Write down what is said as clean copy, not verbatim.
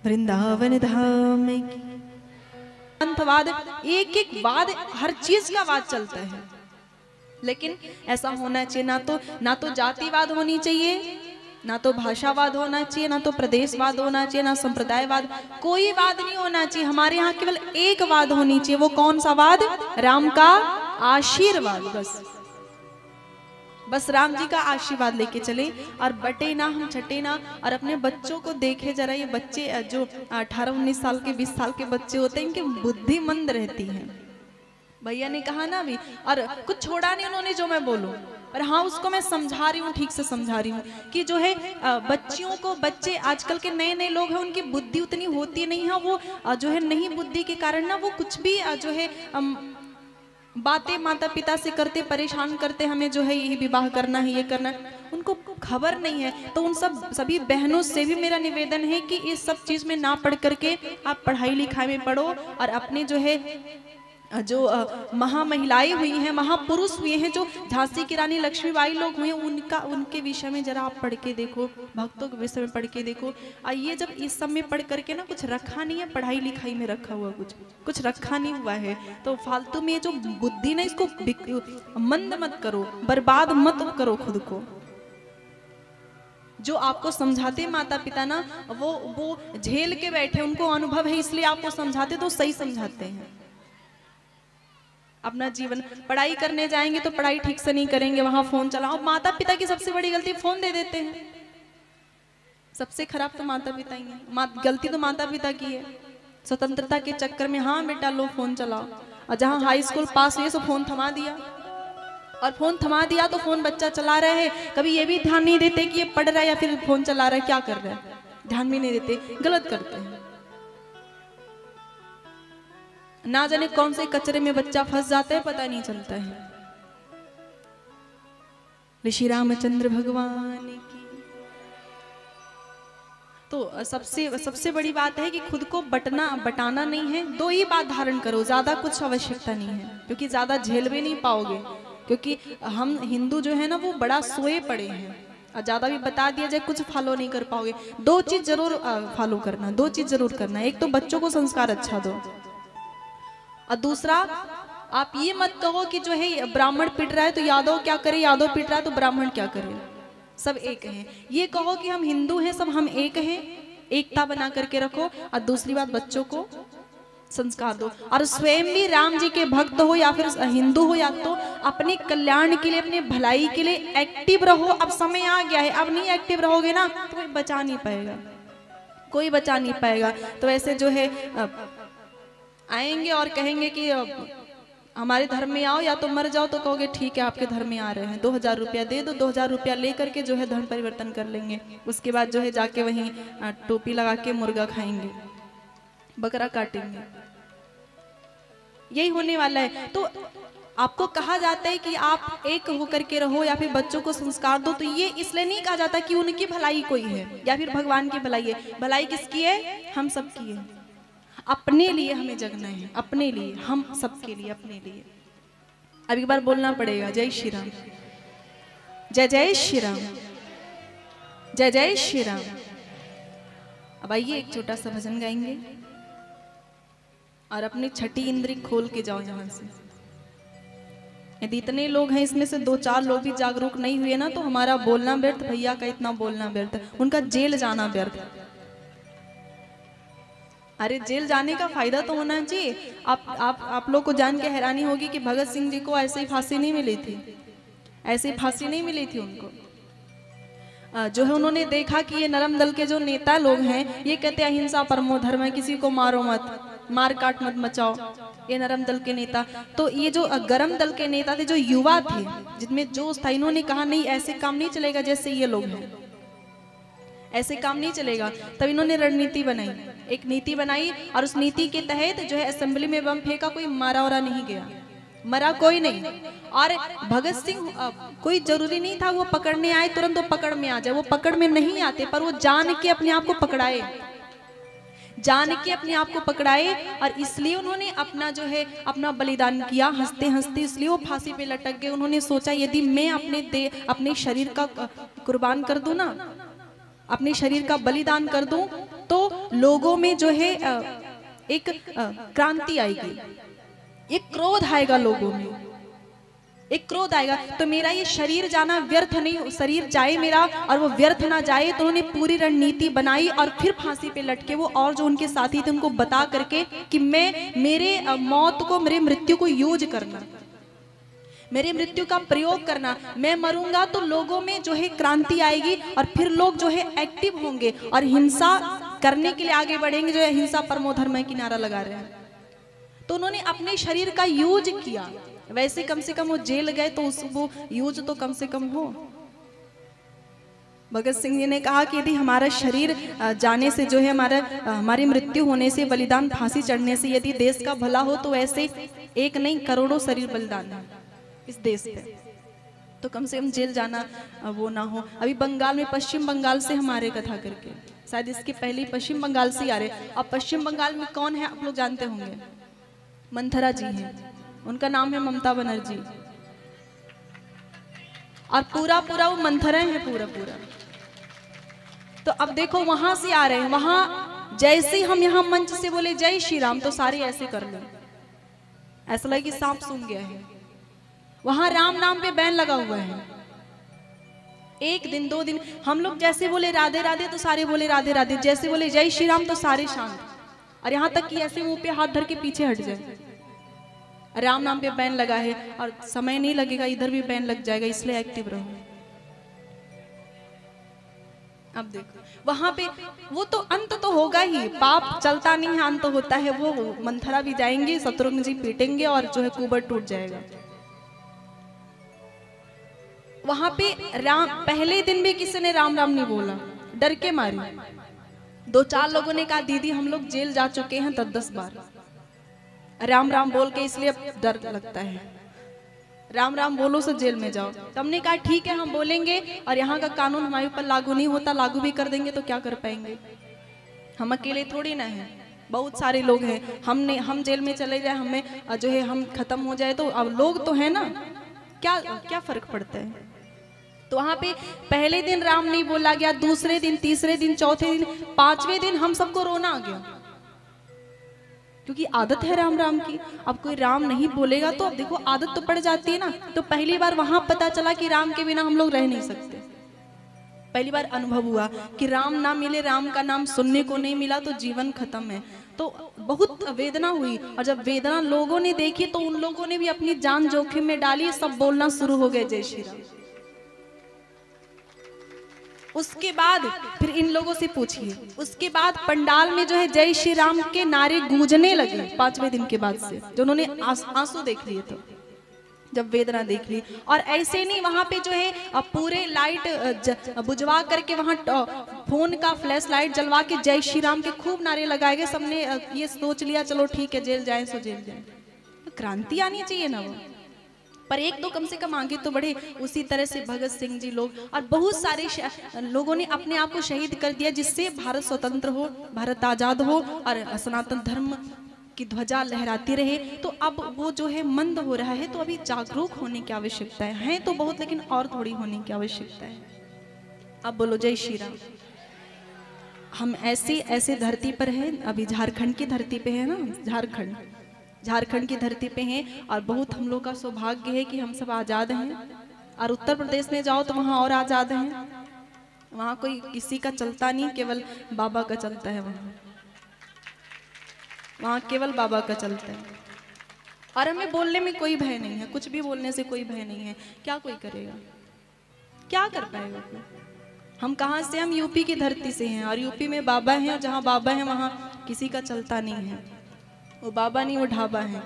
वृंदावन धाम की। अंतवाद, एक एक वाद, हर चीज का वाद चलता है, लेकिन ऐसा होना चाहिए ना तो जातिवाद होनी चाहिए, ना तो भाषावाद होना चाहिए, ना तो प्रदेशवाद होना चाहिए, ना संप्रदायवाद, कोई वाद नहीं होना चाहिए। हमारे यहाँ केवल एक वाद होनी चाहिए। वो कौन सा वाद? राम का आशीर्वाद। बस राम जी का आशीर्वाद लेके चले और बटे ना, हम छटे ना। और अपने बच्चों को देखे जरा, ये बच्चे जो 18-19 साल के 20 साल के बच्चे होते हैं, इनकी बुद्धि मंद रहती है। भैया ने कहा ना अभी, और कुछ छोड़ा नहीं उन्होंने जो मैं बोलूं, पर हाँ उसको मैं समझा रही हूँ, ठीक से समझा रही हूँ कि जो है बच्चियों को, बच्चे आजकल के नए नए लोग हैं, उनकी बुद्धि उतनी होती नहीं है। वो जो है नहीं बुद्धि के कारण ना वो कुछ भी जो है बातें माता पिता से करते, परेशान करते, हमें जो है ये विवाह करना है, ये करना है, उनको खबर नहीं है। तो उन सभी बहनों से भी मेरा निवेदन है कि इस सब चीज में ना पढ़ करके आप पढ़ाई लिखाई में पढ़ो, और अपने जो है जो महामहिलाएं हुई हैं, महापुरुष हुए हैं, जो झांसी की रानी लक्ष्मीबाई लोग हुए हैं, उनके विषय में जरा आप पढ़ के देखो, भक्तों के विषय में पढ़ के देखो। ये जब इस सब में पढ़ करके ना कुछ रखा नहीं है, पढ़ाई लिखाई में रखा हुआ कुछ रखा नहीं हुआ है, तो फालतू में जो बुद्धि ना, इसको मंद मत करो, बर्बाद मत करो खुद को। जो आपको समझाते माता पिता ना, वो झेल के बैठे, उनको अनुभव है, इसलिए आपको समझाते, तो सही समझाते हैं। अपना जीवन, पढ़ाई करने जाएंगे तो पढ़ाई ठीक से नहीं करेंगे, वहां फोन चलाओ। माता पिता की सबसे बड़ी गलती, फोन दे देते हैं। सबसे खराब तो माता पिता ही है। गलती तो माता पिता की है। स्वतंत्रता के चक्कर में, हाँ बेटा लो फोन चलाओ, और जहां हाई स्कूल पास हुए तो फोन थमा दिया, और फोन थमा दिया तो फोन बच्चा चला रहा है, कभी ये भी ध्यान नहीं देते कि ये पढ़ रहा है या फिर फोन चला रहा है, क्या कर रहा है, ध्यान भी नहीं देते, गलत करते हैं। ना जाने कौन से कचरे में बच्चा फंस जाता है, पता नहीं चलता है। ऋषि रामचंद्र भगवान की तो सबसे बड़ी बात है कि खुद को बटाना नहीं है। दो ही बात धारण करो, ज्यादा कुछ आवश्यकता नहीं है, क्योंकि ज्यादा झेल भी नहीं पाओगे। क्योंकि हम हिंदू जो है ना, वो बड़ा सोए पड़े हैं, और ज्यादा भी बता दिया जाए कुछ फॉलो नहीं कर पाओगे। दो चीज जरूर फॉलो करना, दो चीज जरूर करना। एक तो बच्चों को संस्कार अच्छा दो, और दूसरा आप ये मत कहो कि जो है ब्राह्मण पिट रहा है तो यादव क्या करे, यादव पिट रहा है तो ब्राह्मण क्या करे, सब एक हैं। ये कहो कि हम हिंदू हैं, सब हम एक हैं, एकता बना करके रखो। और दूसरी बात, बच्चों को संस्कार दो, और स्वयं भी राम जी के भक्त हो या फिर हिंदू हो, या तो अपने कल्याण के लिए, अपने भलाई के लिए एक्टिव रहो। अब समय आ गया है, अब नहीं एक्टिव रहोगे ना तो कोई बचा नहीं पाएगा, कोई बचा नहीं पाएगा। तो ऐसे जो है आएंगे और कहेंगे कि हमारे धर्म में आओ या तो मर जाओ, तो कहोगे ठीक है आपके धर्म में आ रहे हैं, 2000 रुपया दे दो, 2000 रुपया ले करके जो है धर्म परिवर्तन कर लेंगे। उसके बाद जो है जाके वहीं टोपी लगा के मुर्गा खाएंगे, बकरा काटेंगे, यही होने वाला है। तो आपको कहा जाता है कि आप एक होकर के रहो या फिर बच्चों को संस्कार दो, तो ये इसलिए नहीं कहा जाता कि उनकी भलाई कोई है या फिर भगवान की भलाई है। भलाई किसकी है? हम सबकी है। अपने लिए हमें जगना है, अपने लिए, हम सबके लिए, अपने लिए। अब एक बार बोलना पड़ेगा, जय श्री राम, जय जय श्री राम, जय जय श्री राम। अब आइए एक छोटा सा भजन गाएंगे और अपनी छठी इंद्री खोल के जाओ यहाँ से। यदि इतने लोग हैं, इसमें से 2-4 लोग भी जागरूक नहीं हुए ना, तो हमारा बोलना व्यर्थ, भैया का इतना बोलना व्यर्थ, उनका जेल जाना व्यर्थ। अरे जेल जाने का फायदा तो होना चाहिए। आप लोग को जान के हैरानी होगी कि भगत सिंह जी को ऐसे ही फांसी नहीं मिली थी, ऐसे फांसी नहीं मिली थी उनको। जो है उन्होंने देखा कि ये नरम दल के जो नेता लोग हैं, ये कहते हैं अहिंसा परमो धर्म है, किसी को मारो मत, मार काट मत मचाओ, ये नरम दल के नेता। तो ये जो गरम दल के नेता थे, जो युवा थे, जिनमें जोश था, इन्होंने कहा नहीं ऐसे काम नहीं चलेगा जैसे ये लोग हैं, ऐसे काम नहीं चलेगा। तब इन्होंने रणनीति बनाई, एक नीति बनाई, और उस नीति के तहत जो है असेंबली में बम फेंका, कोई मारा वारा नहीं गया, मरा कोई नहीं। और भगत सिंह कोई जरूरी नहीं था वो पकड़ने आए तुरंत वो पकड़ में आ जाए, वो पकड़ में नहीं आते, पर वो जान के अपने आप को पकड़ाए, जान के अपने आप को पकड़ाए। और इसलिए उन्होंने अपना जो है अपना बलिदान किया, हंसते हंसते, इसलिए वो फांसी पे लटक गए। उन्होंने सोचा यदि मैं अपने शरीर का कुर्बान कर दूं ना, अपने शरीर का बलिदान कर दूं, तो लोगों में जो है एक क्रांति आएगी, एक क्रोध आएगा लोगों में, एक क्रोध आएगा। तो मेरा ये शरीर जाना व्यर्थ नहीं, शरीर जाए मेरा और वो व्यर्थ ना जाए, तो उन्होंने पूरी रणनीति बनाई और फिर फांसी पे लटके वो और जो उनके साथी थे उनको बता करके कि मैं मेरे मौत को, मेरे मृत्यु को यूज करना, मेरे मृत्यु का प्रयोग करना, मैं मरूंगा तो लोगों में जो है क्रांति आएगी और फिर लोग जो है एक्टिव होंगे और हिंसा करने के लिए आगे बढ़ेंगे, जो है हिंसा परमो धर्म की नारा लगा रहे हैं। तो उन्होंने अपने शरीर का यूज किया। वैसे कम से कम वो जेल गए तो वो यूज तो कम से कम हो। भगत सिंह जी ने कहा कि यदि हमारा शरीर जाने से जो है हमारी मृत्यु होने से, बलिदान फांसी चढ़ने से यदि देश का भला हो तो ऐसे एक नहीं करोड़ों शरीर बलिदान है इस देश पे, तो कम से कम जेल जाना वो ना हो। अभी बंगाल में, पश्चिम बंगाल से हमारे कथा करके, शायद इसके पहले पश्चिम बंगाल से आ रहे। अब पश्चिम बंगाल में कौन है आप लोग जानते होंगे, मंथरा जी हैं, उनका नाम है ममता बनर्जी, और पूरा पूरा वो मंथरा है पूरा पूरा। तो अब देखो वहां से आ रहे हैं, वहां जैसे हम यहाँ मंच से बोले जय श्री राम तो सारे ऐसे कर लो, ऐसा लगे कि सांप सूंघ गया है। वहां राम नाम पे बैन लगा हुआ है। एक दिन 2 दिन हम लोग जैसे बोले राधे राधे तो सारे बोले राधे राधे, जैसे बोले जय श्री राम तो सारे शांत, और यहाँ तक कि ऐसे मुंह पे हाथ धर के पीछे हट जाए। राम नाम पे बैन लगा है और समय नहीं लगेगा, इधर भी बैन लग जाएगा, इसलिए एक्टिव रहो। अब देखो वहां पे वो तो अंत तो होगा ही, पाप चलता नहीं है, अंत होता है। वो मंथरा भी जाएंगे, शत्रुघ्न जी पीटेंगे और जो है कुबर टूट जाएगा। वहां पे राम, पहले दिन भी किसी ने राम राम नहीं बोला, डर के मारे। 2-4 लोगों ने कहा दीदी हम लोग जेल जा चुके हैं 10-10 बार राम राम बोल के, इसलिए डर लगता है। राम राम बोलो से जेल में जाओ। तो हमने कहा ठीक है हम बोलेंगे, और यहाँ का कानून हमारे ऊपर लागू नहीं होता, लागू भी कर देंगे तो क्या कर पाएंगे, हम अकेले थोड़ी ना हैं, बहुत सारे लोग हैं। हम जेल में चले जाए, हमें जो है हम खत्म हो जाए तो अब लोग तो है ना, क्या क्या फर्क पड़ता है। तो वहां पे पहले दिन राम नहीं बोला गया, दूसरे दिन, तीसरे दिन, चौथे दिन, 5वें दिन हम सबको रोना आ गया, क्योंकि आदत है राम राम की। अब कोई राम नहीं बोलेगा तो अब देखो आदत तो पड़ जाती है ना। तो पहली बार वहां पता चला कि राम के बिना हम लोग रह नहीं सकते। पहली बार अनुभव हुआ कि राम ना मिले, राम का नाम सुनने को नहीं मिला तो जीवन खत्म है। तो बहुत वेदना हुई, और जब वेदना लोगों ने देखी तो उन लोगों ने भी अपनी जान जोखिम में डाली, सब बोलना शुरू हो गए जय श्री राम। उसके बाद फिर इन लोगों से पूछिए, उसके बाद पंडाल में जो है जय श्री राम के नारे गूंजने लगे 5वें दिन के बाद से, जो उन्होंने आंसू देख लिए थे, जब वेदना देख ली। और ऐसे नहीं, वहां पे जो है पूरे लाइट बुझवा करके, वहां फोन का फ्लैश लाइट जलवा के जय श्री राम के खूब नारे लगाए गए। सबने ये सोच लिया चलो ठीक है जेल जाए सो जेल जाए। तो क्रांति आनी चाहिए ना वो, पर एक तो कम से कम आगे तो बढ़े। उसी तरह से भगत सिंह जी लोग और बहुत सारे लोगों ने अपने आप को शहीद कर दिया, जिससे भारत स्वतंत्र हो, भारत आजाद हो और सनातन धर्म की ध्वजा लहराती रहे। तो अब वो जो है मंद हो रहा है, तो अभी जागरूक होने की आवश्यकता है तो बहुत, लेकिन और थोड़ी होने की आवश्यकता है। अब बोलो जय श्री राम। हम ऐसे धरती पर हैं, अभी झारखंड की धरती पे है ना, झारखंड की धरती पे हैं, और बहुत हम लोग का सौभाग्य है कि हम सब आज़ाद हैं। और उत्तर प्रदेश में जाओ तो वहाँ और आज़ाद हैं, वहाँ कोई किसी का चलता नहीं, केवल बाबा का चलता है। वहाँ केवल बाबा का चलता है, और हमें बोलने में कोई भय नहीं है, कुछ भी बोलने से कोई भय नहीं है। क्या कोई करेगा, क्या कर पाएगा कोई। हम कहाँ से, हम यूपी की धरती से हैं, और यूपी में बाबा हैं, और जहाँ बाबा हैं वहाँ किसी का चलता नहीं है। वो बाबा नहीं, वो ढाबा है।